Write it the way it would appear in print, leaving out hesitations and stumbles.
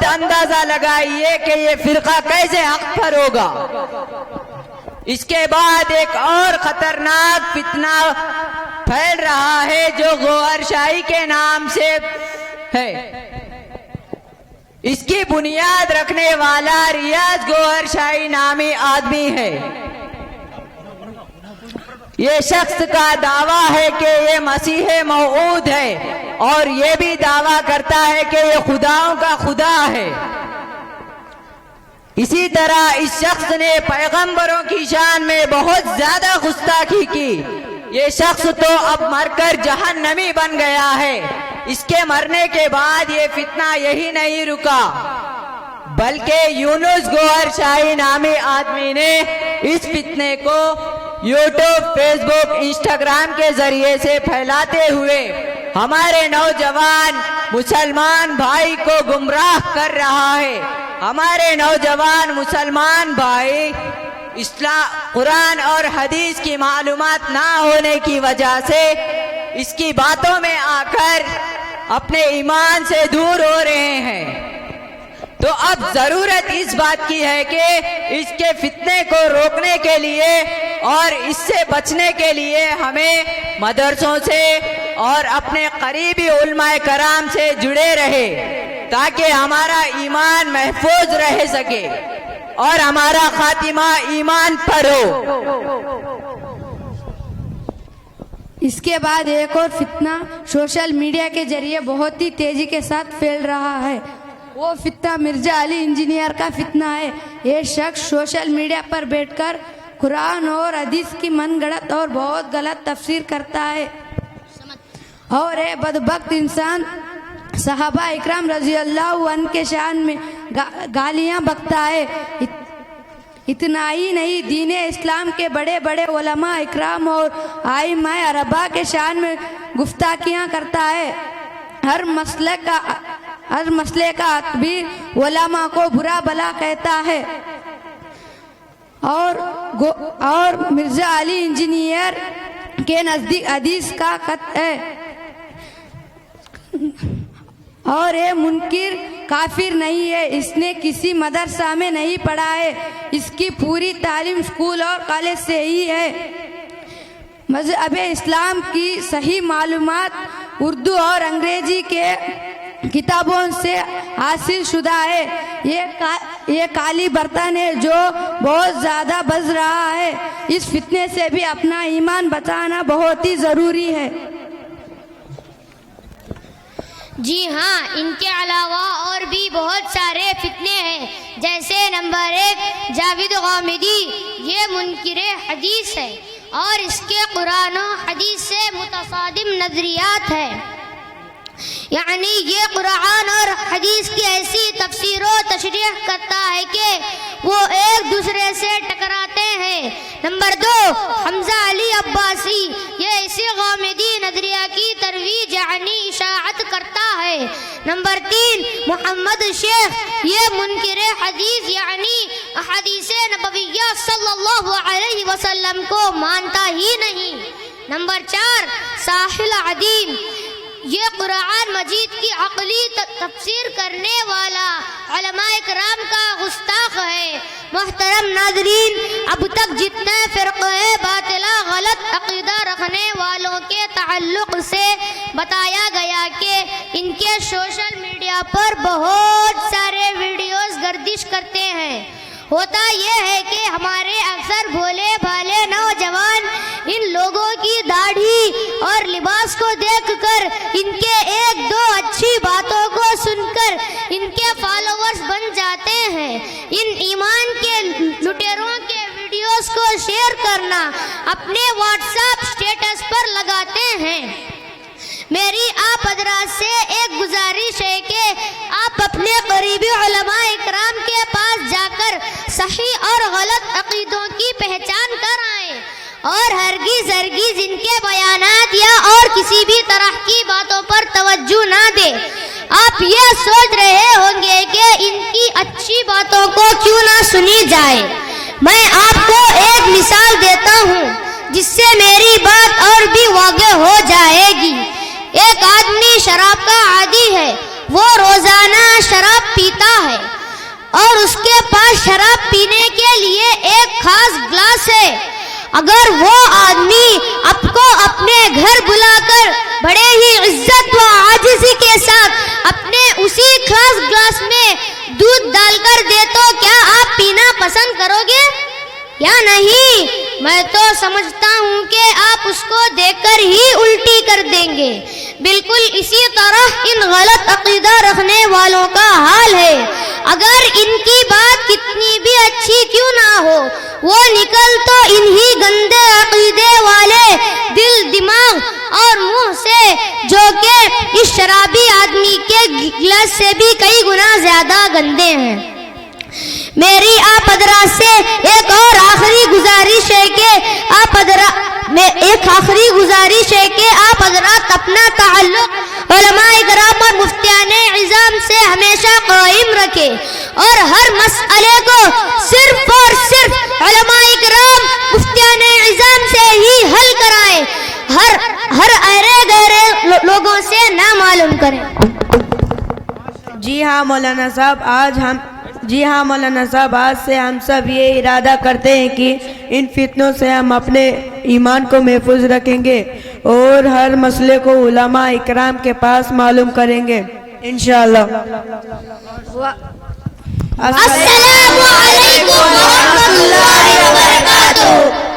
خود اندازہ لگائیے کہ یہ فرقہ کیسے حق پر ہوگا۔ اس کے بعد ایک اور خطرناک فتنہ پھیل رہا ہے جو گوہر شاہی کے نام سے ہے۔ اس کی بنیاد رکھنے والا ریاض گوہر شاہی نامی آدمی ہے۔ یہ شخص کا دعویٰ ہے کہ یہ مسیح موعود ہے اور یہ بھی دعویٰ کرتا ہے کہ یہ خداؤں کا خدا ہے۔ اسی طرح اس شخص نے پیغمبروں کی شان میں بہت زیادہ گستاخی کی۔ یہ شخص تو اب مر کر جہنمی بن گیا ہے۔ اس کے مرنے کے بعد یہ فتنہ یہی نہیں رکا بلکہ یونس گوہر شاہی نامی آدمی نے اس فتنے کو یوٹیوب، فیس بک، انسٹاگرام کے ذریعے سے پھیلاتے ہوئے ہمارے نوجوان مسلمان بھائی کو گمراہ کر رہا ہے۔ ہمارے نوجوان مسلمان بھائی قرآن اور حدیث کی معلومات نہ ہونے کی وجہ سے اس کی باتوں میں آ کر اپنے ایمان سے دور ہو رہے ہیں۔ تو اب ضرورت اس بات کی ہے کہ اس کے فتنے کو روکنے کے لیے اور اس سے بچنے کے لیے ہمیں مدرسوں سے اور اپنے قریبی علماء کرام سے جڑے رہے تاکہ ہمارا ایمان محفوظ رہ سکے اور ہمارا خاتمہ ایمان پر ہو۔ اس کے بعد ایک اور فتنہ سوشل میڈیا کے ذریعے بہت ہی تیزی کے ساتھ پھیل رہا ہے۔ وہ فتنہ مرزا علی انجینئر کا فتنہ ہے۔ یہ شخص سوشل میڈیا پر بیٹھ کر قرآن اور حدیث کی من گھڑت اور بہت غلط تفسیر کرتا ہے اور یہ بدبخت انسان صحابہ اکرام رضی اللہ عنہ کے شان میں گالیاں بکتا ہے۔ اتنا ہی نہیں، دین اسلام کے بڑے بڑے علماء اکرام اور ائمہ اربعہ کے شان میں گفتاخیاں کرتا ہے۔ ہر مسئلے کا ادبیر علماء کو برا بلا کہتا ہے اور مرزا علی انجینئر کے نزدیک حدیث کا خط ہے اور یہ منکر کافر نہیں ہے۔ اس نے کسی مدرسہ میں نہیں پڑھا ہے، اس کی پوری تعلیم اسکول اور کالج سے ہی ہے۔ مذہب اسلام کی صحیح معلومات اردو اور انگریزی کے کتابوں سے حاصل شدہ ہے۔ یہ کالی برتن ہے جو بہت زیادہ بز رہا ہے۔ اس فتنے سے بھی اپنا ایمان بچانا بہت ہی ضروری ہے۔ جی ہاں، ان کے علاوہ اور بھی بہت سارے فتنے ہیں، جیسے نمبر 1 جاوید غامدی، یہ منکر حدیث ہے اور اس کے قرآن و حدیث سے متصادم نظریات ہیں۔ یعنی یہ قرآن اور حدیث کی ایسی تفسیر و تشریح کرتا ہے کہ وہ ایک دوسرے سے ٹکراتے ہیں۔ نمبر 2 حمزہ علی عباسی، یہ اسی غامدی نظریہ کی ترویج یعنی اشاعت کرتا ہے۔ نمبر 3 محمد شیخ، یہ منکر حدیث یعنی احادیث نبویہ صلی اللہ علیہ وسلم کو مانتا ہی نہیں۔ نمبر 4 ساحل عدیم، یہ قرآن مجید کی عقلی تفسیر کرنے والا علماء اکرام کا گستاخ ہے۔ محترم ناظرین، اب تک جتنے فرقے باطلہ غلط عقیدہ رکھنے والوں کے تعلق سے بتایا گیا کہ ان کے سوشل میڈیا پر بہت سارے ویڈیوز گردش کرتے ہیں، ہوتا یہ ہے کہ ہمارے اکثر بھولے بھالے نوجوان ان لوگوں کی داڑھی اور لباس کو دیکھ کر، ان کے ایک دو اچھی باتوں کو سن کر ان کے فالوورز بن جاتے ہیں۔ ان ایمان کے لٹیروں کے ویڈیوز کو شیئر کرنا اپنے واٹس ایپ اسٹیٹس پر لگاتے ہیں۔ میری آپ حضرات سے ایک گزارش ہے کہ آپ اپنے قریبی علماء اکرام کے پاس جا کر صحیح اور غلط عقیدوں کی پہچان کر آئیں اور ہرگز ان کے بیانات یا اور کسی بھی طرح کی باتوں پر توجہ نہ دیں۔ آپ یہ سوچ رہے ہوں گے کہ ان کی اچھی باتوں کو کیوں نہ سنی جائے۔ میں آپ کو ایک مثال دیتا ہوں جس سے میری بات اور بھی واضح ہو جائے گی۔ ایک آدمی شراب کا عادی ہے، وہ روزانہ شراب پیتا ہے اور اس کے پاس شراب پینے کے لیے ایک خاص گلاس ہے. اگر وہ آدمی آپ کو اپنے گھر بلا کر بڑے ہی عزت و عاجزی کے ساتھ اپنے اسی خاص گلاس میں دودھ ڈال کر دے تو کیا آپ پینا پسند کرو گے یا نہیں؟ میں تو سمجھتا ہوں کہ آپ اس کو دیکھ کر ہی الٹی کر دیں گے. بالکل اسی طرح ان غلط عقیدہ رکھنے والوں کا حال ہے. اگر ان کی بات کتنی بھی اچھی کیوں نہ ہو، وہ نکل تو انہی گندے عقیدے والے دل، دماغ اور منہ سے، جو کہ اس شرابی آدمی کے گلاس سے بھی کئی گنا زیادہ گندے ہیں. میری آپ حضرات سے ایک اور آخری گزارش ہے کہ آپ حضرات اپنا تعلق علماء کرام اور مفتیان عظام سے ہمیشہ قائم رکھیں اور ہر مسئلے کو صرف اور صرف علماء کرام مفتیان عظام سے ہی حل کرائیں. ہر ایرے گہرے لوگوں سے نہ معلوم کریں. جی ہاں مولانا صاحب، آج سے ہم سب یہ ارادہ کرتے ہیں کہ ان فتنوں سے ہم اپنے ایمان کو محفوظ رکھیں گے اور ہر مسئلے کو علماء اکرام کے پاس معلوم کریں گے انشاءاللہ. السلام علیکم ورحمۃ اللہ وبرکاتہ.